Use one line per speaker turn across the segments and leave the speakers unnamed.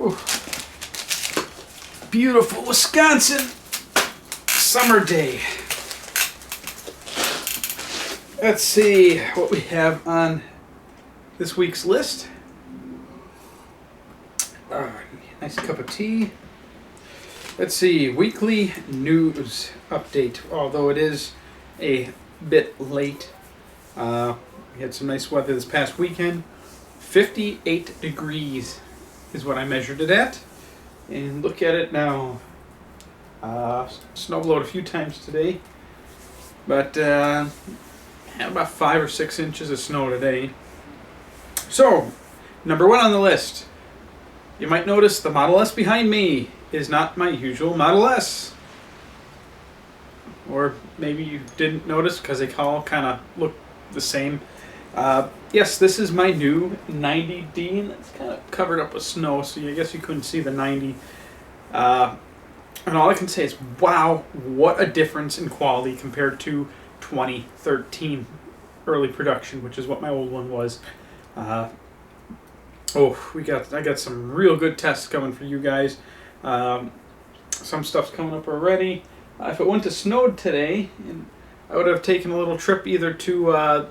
Ooh. Beautiful Wisconsin summer day. Let's see what we have on this week's list. Nice cup of tea. Let's see, weekly news update, although it is a bit late. We had some nice weather this past weekend. 58 degrees is what I measured it at. And look at it now. Snow blowed a few times today, but had about 5 or 6 inches of snow today. So, number 1 on the list. You might notice the Model S behind me is not my usual Model S. Or maybe you didn't notice because they all kind of look the same. Yes, this is my new 90D, and it's kind of covered up with snow, so I guess you couldn't see the 90. And all I can say is, wow, what a difference in quality compared to 2013 early production, which is what my old one was. I got some real good tests coming for you guys. Some stuff's coming up already. If it wouldn't have snowed today, I would have taken a little trip either to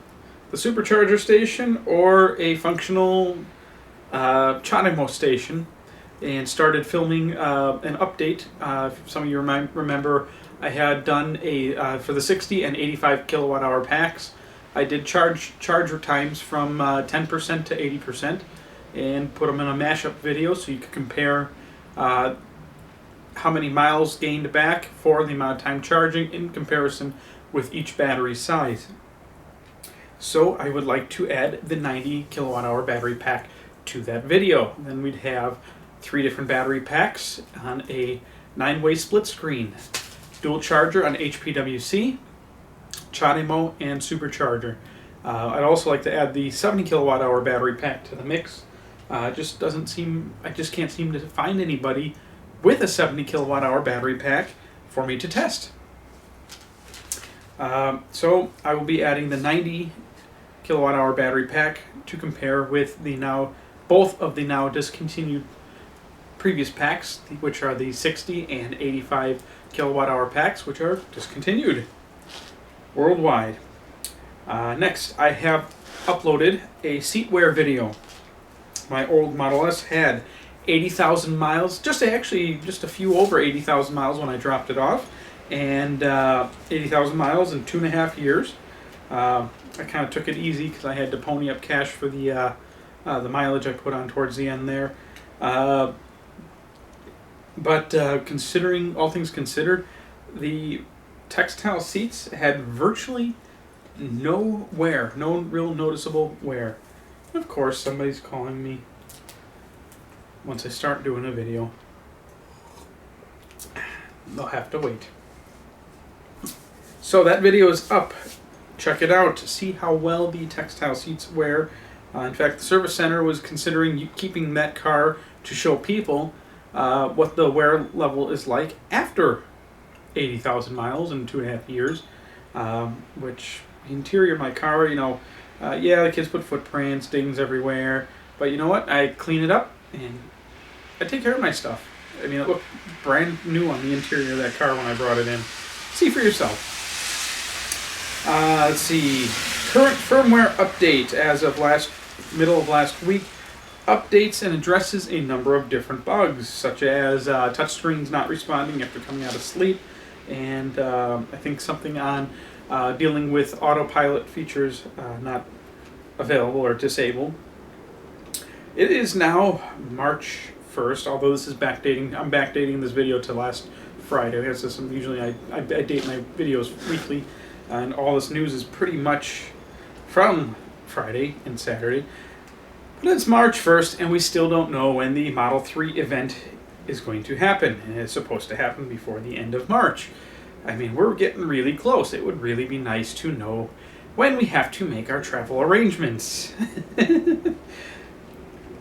the supercharger station or a functional Chademo station and started filming an update. Some of you remember I had done a for the 60 and 85 kilowatt hour packs. I did charger times from 10% to 80% and put them in a mashup video so you could compare how many miles gained back for the amount of time charging in comparison with each battery size. So I would like to add the 90 kilowatt hour battery pack to that video. Then we'd have 3 different battery packs on a 9-way split screen, dual charger on HPWC, Chademo, and supercharger. I'd also like to add the 70 kilowatt hour battery pack to the mix. I just can't seem to find anybody with a 70 kilowatt hour battery pack for me to test. So I will be adding the 90 kilowatt hour battery pack to compare with both of the now discontinued previous packs, which are the 60 and 85 kilowatt hour packs, which are discontinued worldwide. Next, I have uploaded a seat wear video. My old Model S had 80,000 miles, just a few over 80,000 miles when I dropped it off, and 80,000 miles in 2.5 years. I kind of took it easy because I had to pony up cash for the mileage I put on towards the end there. But considering all things considered, the textile seats had virtually no wear, no real noticeable wear. And of course, somebody's calling me once I start doing a video. They'll have to wait. So that video is up. Check it out to see how well the textile seats wear. In fact, the service center was considering keeping that car to show people what the wear level is like after 80,000 miles in 2.5 years. Which the interior of my car, yeah, the kids put footprints, dings everywhere. But you know what? I clean it up and I take care of my stuff. I mean, it looked brand new on the interior of that car when I brought it in. See for yourself. Let's see. Current firmware update as of middle of last week updates and addresses a number of different bugs, such as touchscreens not responding after coming out of sleep, and I think something on dealing with autopilot features not available or disabled. It is now March 1st, although this is backdating. I'm backdating this video to last Friday. Usually I date my videos weekly, and all this news is pretty much from Friday and Saturday. But it's March 1st, and we still don't know when the Model 3 event is going to happen. And it's supposed to happen before the end of March. I mean, we're getting really close. It would really be nice to know when we have to make our travel arrangements.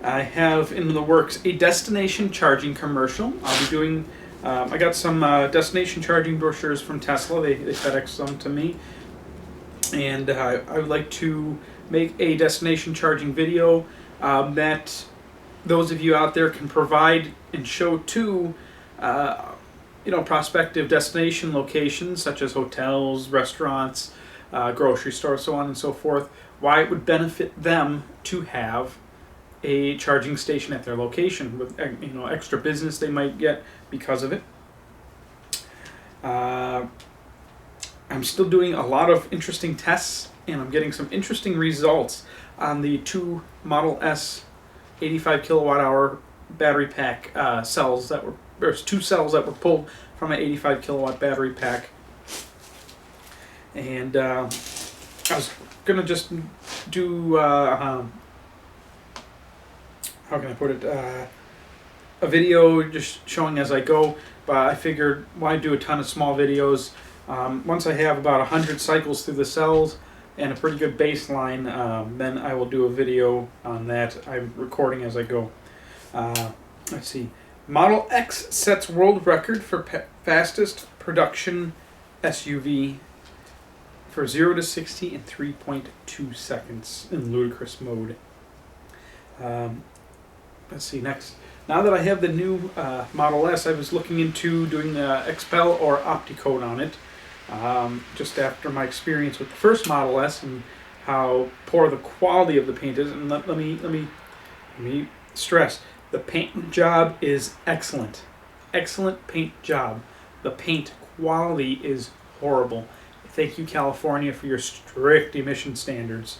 I have in the works a destination charging commercial. I'll be doing, I got some destination charging brochures from Tesla. They FedEx them to me. And I would like to make a destination charging video that those of you out there can provide and show to prospective destination locations such as hotels, restaurants, grocery stores, so on and so forth, why it would benefit them to have a charging station at their location with extra business they might get because of it. I'm still doing a lot of interesting tests, and I'm getting some interesting results on the two Model S 85 kilowatt hour battery pack cells that were, there's two cells that were pulled from an 85 kilowatt battery pack. And I was gonna just do how can I put it, a video just showing as I go, but I figured why do a ton of small videos. Once I have about 100 cycles through the cells and a pretty good baseline, then I will do a video on that. I'm recording as I go. Let's see. Model X sets world record for fastest production SUV for 0 to 60 in 3.2 seconds in ludicrous mode. Let's see next. Now that I have the new Model S, I was looking into doing Xpel or Opticoat on it. Just after my experience with the first Model S and how poor the quality of the paint is, and let me stress, the paint job is excellent. Excellent paint job. The paint quality is horrible. Thank you, California, for your strict emission standards.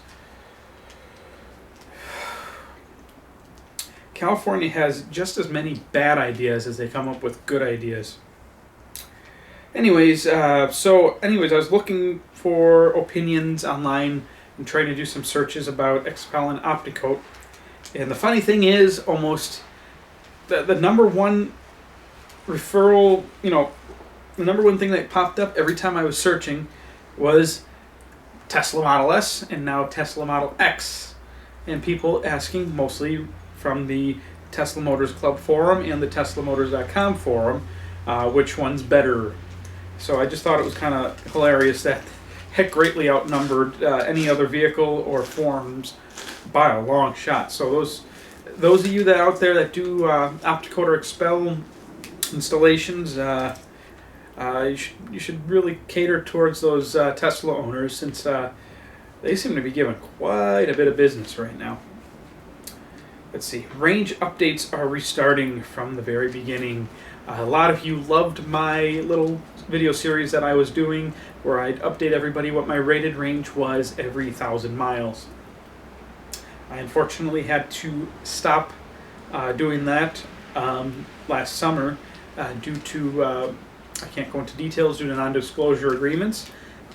California has just as many bad ideas as they come up with good ideas. Anyways, I was looking for opinions online and trying to do some searches about Xpel and Opticoat. And the funny thing is, almost the number one referral, the number one thing that popped up every time I was searching was Tesla Model S and now Tesla Model X. And people asking, mostly from the Tesla Motors Club forum and the TeslaMotors.com forum, which one's better. So I just thought it was kind of hilarious that heck greatly outnumbered any other vehicle or forms by a long shot. So those of you that out there that do Opticoat or Xpel installations, you should really cater towards those Tesla owners, since they seem to be given quite a bit of business right now. Let's see. Range updates are restarting from the very beginning. A lot of you loved my little video series that I was doing where I'd update everybody what my rated range was every 1,000 miles. I unfortunately had to stop doing that last summer due to, I can't go into details due to non-disclosure agreements,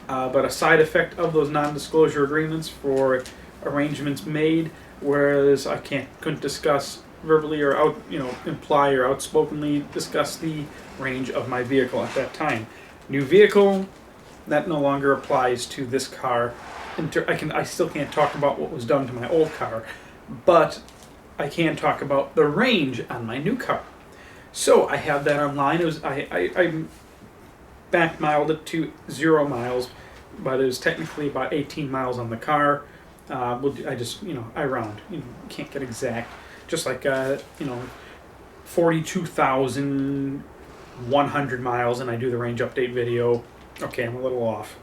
but a side effect of those non-disclosure agreements for arrangements made, whereas I couldn't discuss verbally or imply or outspokenly discuss the range of my vehicle at that time. New vehicle, that no longer applies to this car. I still can't talk about what was done to my old car, but I can talk about the range on my new car. So I have that online. I back-miled it to 0 miles, but it was technically about 18 miles on the car. I round. Can't get exact. Just like 42,100 miles, and I do the range update video. Okay, I'm a little off.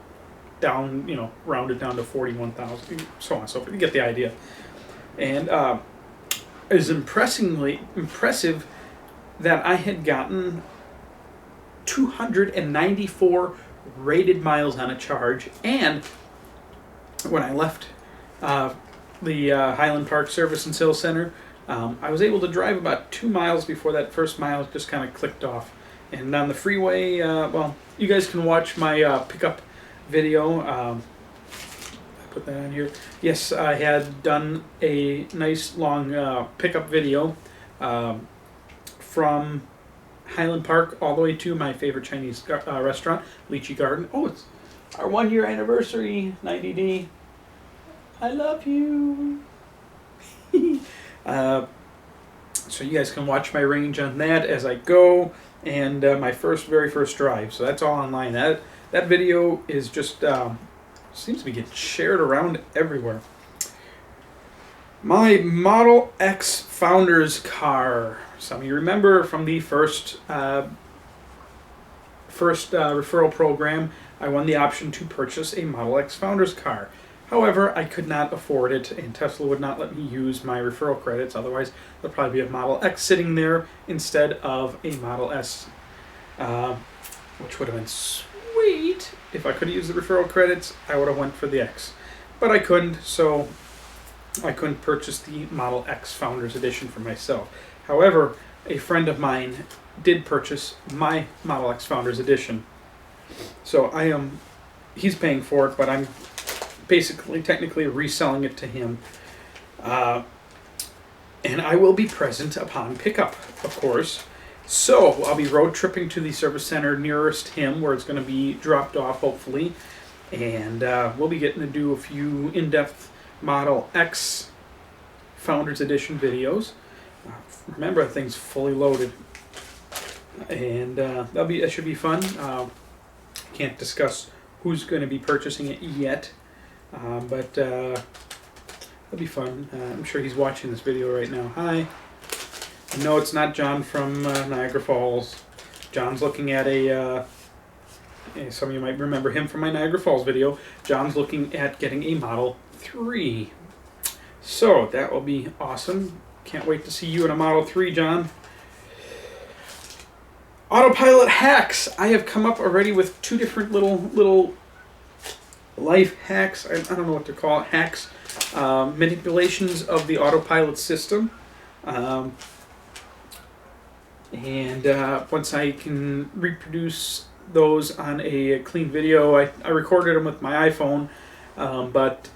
Down, round it down to 41,000, so on and so forth. You get the idea. And it was impressive that I had gotten 294 rated miles on a charge, and when I left the Highland Park Service and Sales Center, I was able to drive about 2 miles before that first mile just kind of clicked off. And on the freeway, you guys can watch my pickup video. I put that on here. Yes, I had done a nice long pickup video from Highland Park all the way to my favorite Chinese restaurant, Lychee Garden. Oh, it's our 1-year anniversary, 90D. I love you. So you guys can watch my range on that as I go, and my very first drive. So that's all online. That video is just seems to be getting shared around everywhere. My Model X Founders car. Some of you remember from the first referral program, I won the option to purchase a Model X Founders car. However, I could not afford it, and Tesla would not let me use my referral credits. Otherwise, there'll probably be a Model X sitting there instead of a Model S, which would have been sweet. If I could have used the referral credits, I would have went for the X. But I couldn't, so I couldn't purchase the Model X Founders Edition for myself. However, a friend of mine did purchase my Model X Founders Edition. So he's paying for it, but I'm basically technically reselling it to him. And I will be present upon pickup, of course. So I'll be road tripping to the service center nearest him, where it's going to be dropped off, hopefully. And we'll be getting to do a few in-depth Model X Founders Edition videos. Remember, that thing's fully loaded. And that should be fun. Can't discuss who's going to be purchasing it yet. But it'll be fun. I'm sure he's watching this video right now. Hi. No, it's not John from Niagara Falls. John's looking at some of you might remember him from my Niagara Falls video. John's looking at getting a Model 3. So that will be awesome. Can't wait to see you in a Model 3, John. Autopilot hacks. I have come up already with 2 different little life hacks. I don't know what to call it. Hacks. Manipulations of the autopilot system. And once I can reproduce those on a clean video, I recorded them with my iPhone, but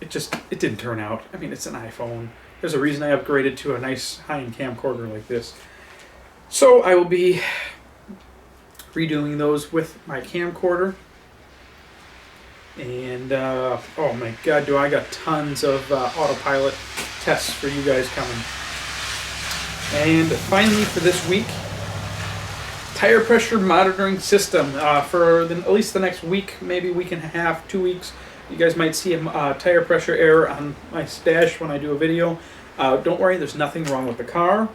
it didn't turn out. I mean, it's an iPhone. There's a reason I upgraded to a nice high-end camcorder like this. So I will be redoing those with my camcorder. And oh my god, do I got tons of autopilot tests for you guys coming. And finally, for this week, tire pressure monitoring system. For at least the next week, maybe week and a half, 2 weeks, you guys might see a tire pressure error on my stash when I do a video. Don't worry, there's nothing wrong with the car.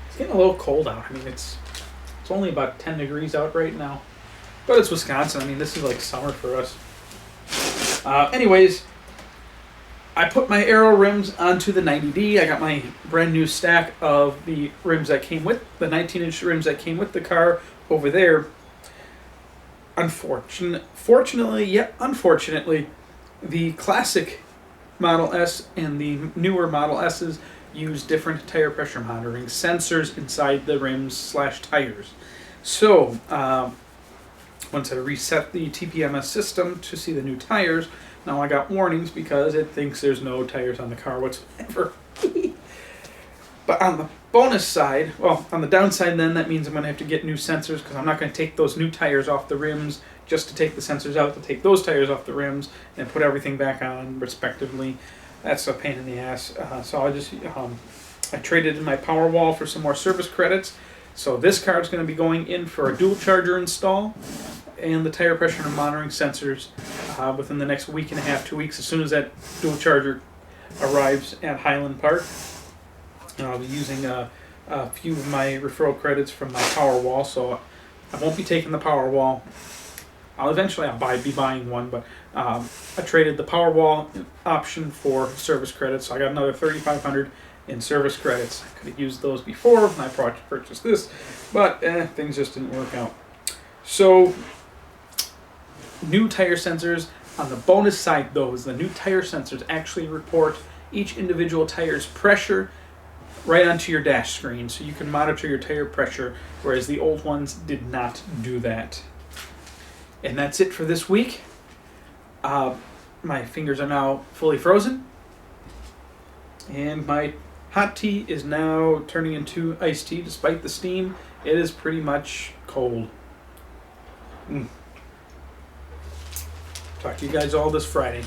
It's getting a little cold out. I mean, it's only about 10 degrees out right now. But it's Wisconsin. I mean, this is like summer for us. Anyways, I put my Aero rims onto the 90D. I got my brand new stack of the rims that came with, the 19-inch rims that came with the car over there. Fortunately, yet unfortunately, the classic Model S and the newer Model S's use different tire pressure monitoring sensors inside the rims / tires. So, once I reset the TPMS system to see the new tires, now I got warnings because it thinks there's no tires on the car whatsoever. But on the bonus side, well, on the downside then, that means I'm going to have to get new sensors because I'm not going to take those new tires off the rims just to take the sensors out, to take those tires off the rims and put everything back on respectively. That's a pain in the ass. So I traded in my Powerwall for some more service credits. So this car is going to be going in for a dual charger install and the tire pressure and monitoring sensors within the next week and a half, 2 weeks, as soon as that dual charger arrives at Highland Park. I'll be using a few of my referral credits from my Powerwall, so I won't be taking the Powerwall. I'll be buying one, but I traded the Powerwall option for service credits, so I got another 3,500 in service credits. I could have used those before when I purchased this, but things just didn't work out. So, new tire sensors. On the bonus side, though, is the new tire sensors actually report each individual tire's pressure right onto your dash screen, so you can monitor your tire pressure, whereas the old ones did not do that. And that's it for this week. My fingers are now fully frozen, and my hot tea is now turning into iced tea. Despite the steam, it is pretty much cold. Talk to you guys all this Friday.